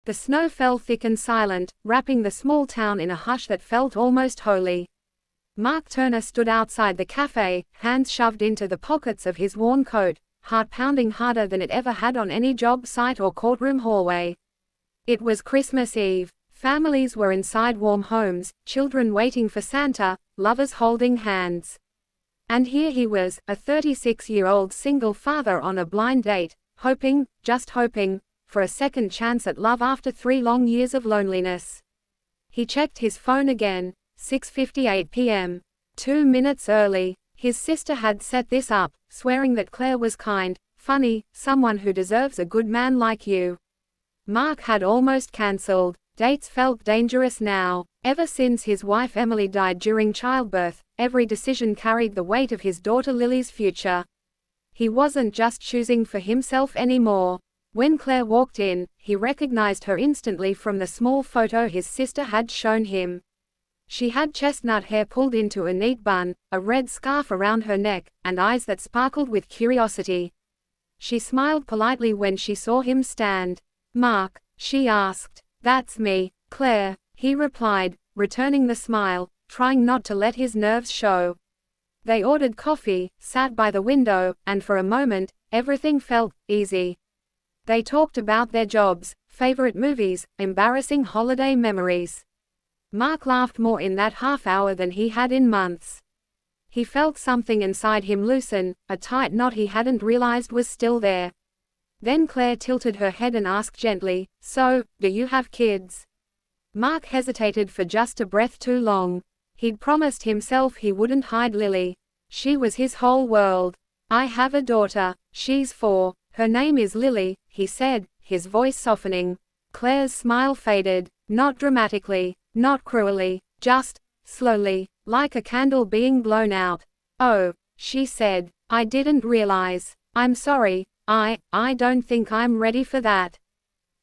The snow fell thick and silent, wrapping the small town in a hush that felt almost holy. Mark Turner stood outside the cafe, hands shoved into the pockets of his worn coat, heart pounding harder than it ever had on any job site or courtroom hallway. It was Christmas Eve. Families were inside warm homes, children waiting for Santa, lovers holding hands. And here he was, a 36-year-old single father on a blind date, hoping, just hoping, for a second chance at love after 3 long years of loneliness. He checked his phone again, 6:58 p.m. 2 minutes early. His sister had set this up, swearing that Claire was kind, funny, someone who deserves a good man like you. Mark had almost cancelled. Dates felt dangerous now. Ever since his wife Emily died during childbirth, every decision carried the weight of his daughter Lily's future. He wasn't just choosing for himself anymore. When Claire walked in, he recognized her instantly from the small photo his sister had shown him. She had chestnut hair pulled into a neat bun, a red scarf around her neck, and eyes that sparkled with curiosity. She smiled politely when she saw him stand. "Mark?" she asked. "That's me, Claire," he replied, returning the smile, trying not to let his nerves show. They ordered coffee, sat by the window, and for a moment, everything felt easy. They talked about their jobs, favorite movies, embarrassing holiday memories. Mark laughed more in that half hour than he had in months. He felt something inside him loosen, a tight knot he hadn't realized was still there. Then Claire tilted her head and asked gently, "So, do you have kids?" Mark hesitated for just a breath too long. He'd promised himself he wouldn't hide Lily. She was his whole world. "I have a daughter. She's 4. Her name is Lily," he said, his voice softening. Claire's smile faded, not dramatically, not cruelly, just slowly, like a candle being blown out. "Oh," she said, "I didn't realize. I'm sorry. I don't think I'm ready for that."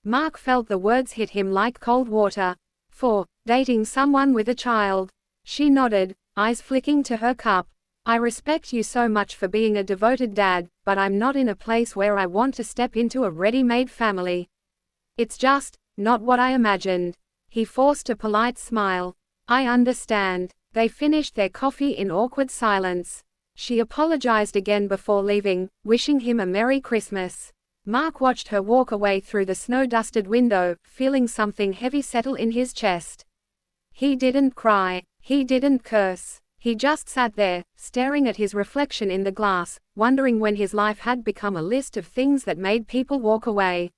Mark felt the words hit him like cold water. "For dating someone with a child?" She nodded, eyes flicking to her cup. "I respect you so much for being a devoted dad, but I'm not in a place where I want to step into a ready-made family. It's just not what I imagined." He forced a polite smile. "I understand." They finished their coffee in awkward silence. She apologized again before leaving, wishing him a Merry Christmas. Mark watched her walk away through the snow-dusted window, feeling something heavy settle in his chest. He didn't cry. He didn't curse. He just sat there, staring at his reflection in the glass, wondering when his life had become a list of things that made people walk away.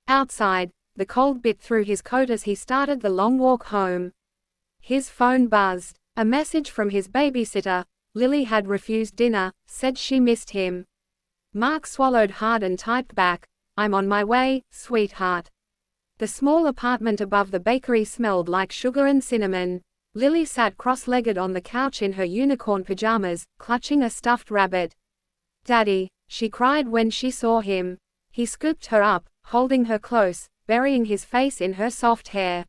Outside, the cold bit through his coat as he started the long walk home. His phone buzzed. A message from his babysitter. Lily had refused dinner, said she missed him. Mark swallowed hard and typed back, "I'm on my way, sweetheart." The small apartment above the bakery smelled like sugar and cinnamon. Lily sat cross-legged on the couch in her unicorn pajamas, clutching a stuffed rabbit. "Daddy," she cried when she saw him. He scooped her up, holding her close, burying his face in her soft hair.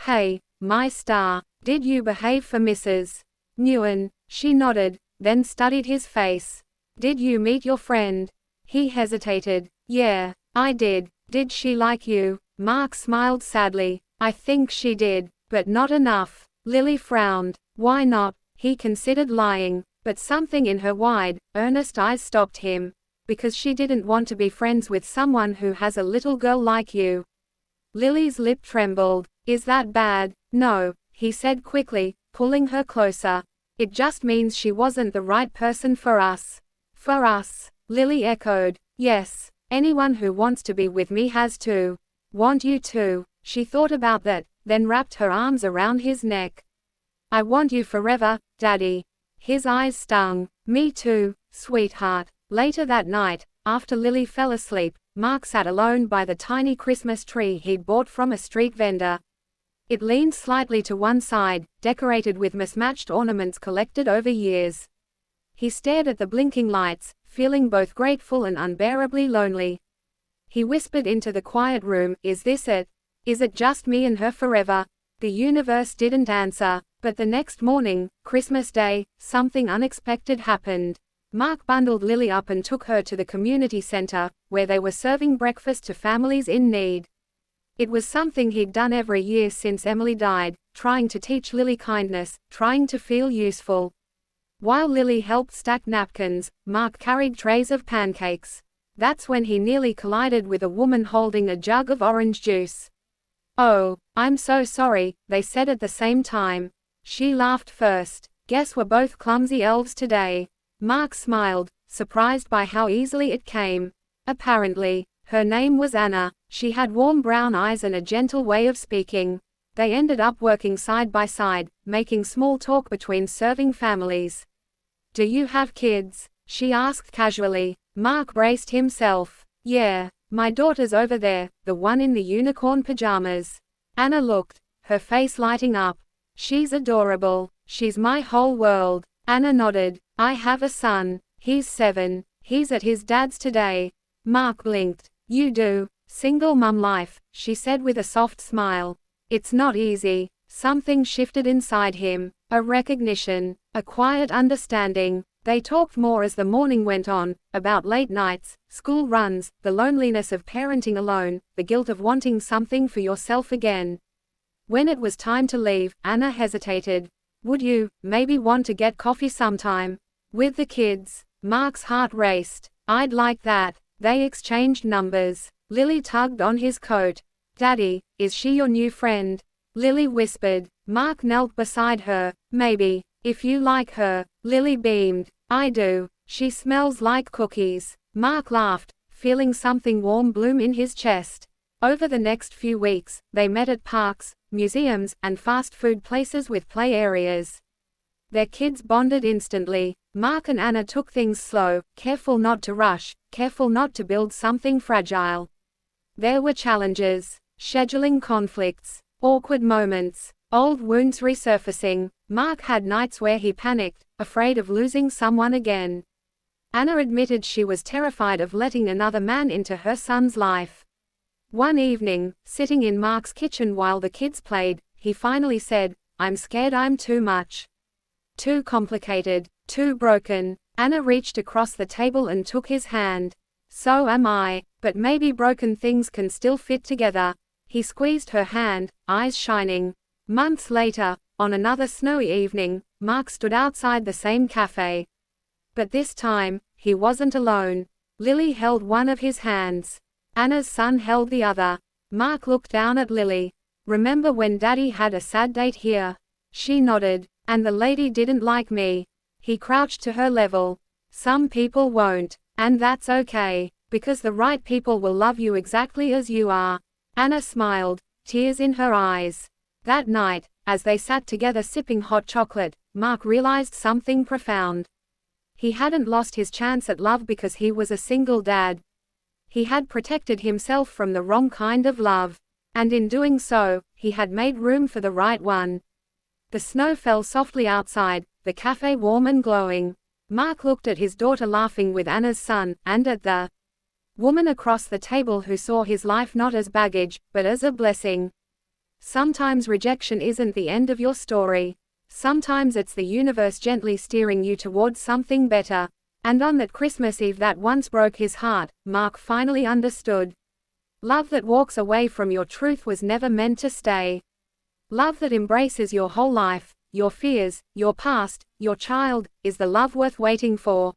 "Hey, my star, did you behave for Mrs. Nguyen?" She nodded, then studied his face. "Did you meet your friend?" He hesitated. "Yeah, I did. Did she like you?" Mark smiled sadly. "I think she did, but not enough." Lily frowned. "Why not?" He considered lying, but something in her wide, earnest eyes stopped him. "Because she didn't want to be friends with someone who has a little girl like you." Lily's lip trembled. "Is that bad?" "No," he said quickly, pulling her closer. "It just means she wasn't the right person for us." "For us?" Lily echoed. "Yes. Anyone who wants to be with me has to want you too." She thought about that, then wrapped her arms around his neck. "I want you forever, Daddy." His eyes stung. "Me too, sweetheart." Later that night, after Lily fell asleep, Mark sat alone by the tiny Christmas tree he'd bought from a street vendor. It leaned slightly to one side, decorated with mismatched ornaments collected over years. He stared at the blinking lights, feeling both grateful and unbearably lonely. He whispered into the quiet room, "Is this it? Is it just me and her forever?" The universe didn't answer, but the next morning, Christmas Day, something unexpected happened. Mark bundled Lily up and took her to the community center, where they were serving breakfast to families in need. It was something he'd done every year since Emily died, trying to teach Lily kindness, trying to feel useful. While Lily helped stack napkins, Mark carried trays of pancakes. That's when he nearly collided with a woman holding a jug of orange juice. "Oh, I'm so sorry," they said at the same time. She laughed first. "Guess we're both clumsy elves today." Mark smiled, surprised by how easily it came. Apparently, her name was Anna. She had warm brown eyes and a gentle way of speaking. They ended up working side by side, making small talk between serving families. "Do you have kids?" she asked casually. Mark braced himself. "Yeah, my daughter's over there, the one in the unicorn pajamas." Anna looked, her face lighting up. "She's adorable. She's my whole world." Anna nodded. "I have a son. He's 7. He's at his dad's today." Mark blinked. "You do? Single mum life," she said with a soft smile. "It's not easy." Something shifted inside him. A recognition. A quiet understanding. They talked more as the morning went on, about late nights, school runs, the loneliness of parenting alone, the guilt of wanting something for yourself again. When it was time to leave, Anna hesitated. "Would you, maybe want to get coffee sometime? With the kids?" Mark's heart raced. "I'd like that." They exchanged numbers. Lily tugged on his coat. "Daddy, is she your new friend?" Lily whispered. Mark knelt beside her. "Maybe, if you like her." Lily beamed. "I do. She smells like cookies." Mark laughed, feeling something warm bloom in his chest. Over the next few weeks, they met at parks, museums, and fast food places with play areas. Their kids bonded instantly. Mark and Anna took things slow, careful not to rush, careful not to build something fragile. There were challenges, scheduling conflicts, awkward moments, old wounds resurfacing. Mark had nights where he panicked, afraid of losing someone again. Anna admitted she was terrified of letting another man into her son's life. One evening, sitting in Mark's kitchen while the kids played, he finally said, "I'm scared I'm too much. Too complicated, too broken." Anna reached across the table and took his hand. "So am I, but maybe broken things can still fit together." He squeezed her hand, eyes shining. Months later, on another snowy evening, Mark stood outside the same cafe. But this time, he wasn't alone. Lily held one of his hands. Anna's son held the other. Mark looked down at Lily. "Remember when Daddy had a sad date here?" She nodded. "And the lady didn't like me." He crouched to her level. "Some people won't. And that's okay. Because the right people will love you exactly as you are." Anna smiled, tears in her eyes. That night, as they sat together sipping hot chocolate, Mark realized something profound. He hadn't lost his chance at love because he was a single dad. He had protected himself from the wrong kind of love. And in doing so, he had made room for the right one. The snow fell softly outside, the cafe warm and glowing. Mark looked at his daughter laughing with Anna's son, and at the woman across the table who saw his life not as baggage, but as a blessing. Sometimes rejection isn't the end of your story. Sometimes it's the universe gently steering you towards something better. And on that Christmas Eve that once broke his heart, Mark finally understood. Love that walks away from your truth was never meant to stay. Love that embraces your whole life, your fears, your past, your child, is the love worth waiting for.